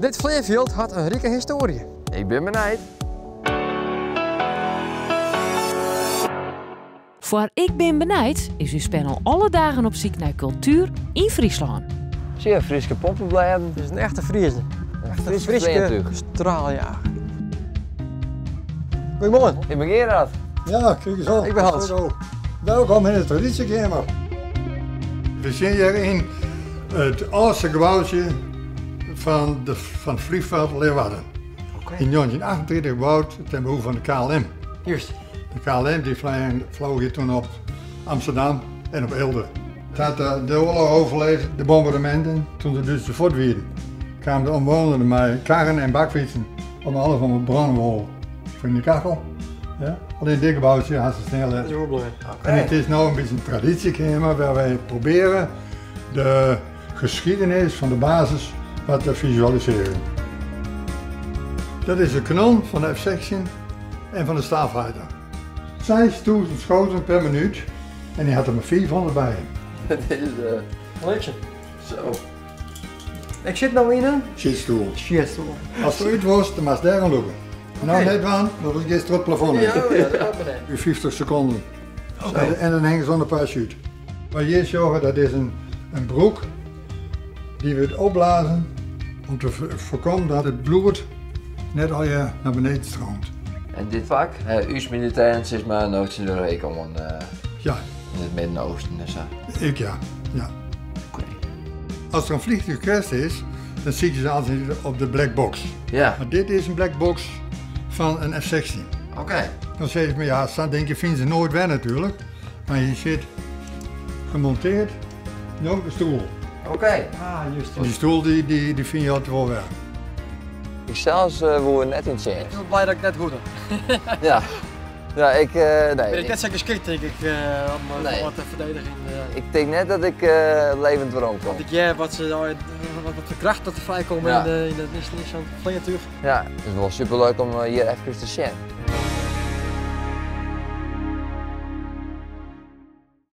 Dit Fleeveld had een rijke historie. Ik ben benijd. Voor Ik Ben Benijd is uw panel alle dagen op zoek naar cultuur in Friesland. Zie je Friese poppenbladen? Het is een echte Friese. Een Friese straaljager. Goedemorgen. Ik ben Gerard. Ja, kijk eens op. Ik ben Hans. Zo. Welkom in het traditiekamer. We zijn hier in het oudste gebouwtje van het vliegveld Leeuwarden. In 1928 gebouwd ten behoeve van de KLM. Juist. De KLM die vloog hier toen op Amsterdam en op Eelde. Het had de oorlog overleefd, de bombardementen, toen ze dus de fort wierden. Kwamen de omwonenden met karren en bakfietsen om alles van het brandwol voor de kachel. Ja? Alleen dit gebouwtje had ze snel. Dat is ook belangrijk. En het is nu een beetje een traditiekamer waar wij proberen de geschiedenis van de basis wat te visualiseren. Dat is de kanon van de F-section en van de Starfighter. 6000 schoten per minuut en die had er maar 400 bij. Het is Leukje. zo. Ik zit nou in een Shitstoel. shitstoel. Als het uit was, dan was het daar gaan lopen. Nou net van, dan was ik eerst op het plafond. Ja, dat gaat me U 50 seconden. En dan hangen ze onder een parachute. Maar hier zorgen, dat is een broek die we het opblazen om te voorkomen dat het bloed net al je naar beneden stroomt. En dit vak, uw militairen is maar nooit in de reken om Ja, in het Midden-Oosten en zo. ik ja. Oké. Als er een vliegtuig crasht is, dan zie je ze altijd op de black box. Ja, Maar dit is een black box van een F-16. oké. Dan zeg je me, ja, dan denk je, vinden ze nooit weg natuurlijk. Maar hier zit gemonteerd nog de stoel. Oké. Ah, juist. En die stoel die vind je altijd wel weg. Ik zelfs woer net in change. Ik ben blij dat ik net goed heb. Ja. Ja, ik, Ben nee. ik net zo geschikt denk ik om Nee. wat te verdedigen. Ik denk net dat ik levend waarom kom. Want ik wat voor kracht dat er vrijkomen Ja. in de Nissan vlingertuig. Ja, het is wel super leuk om hier even te zien.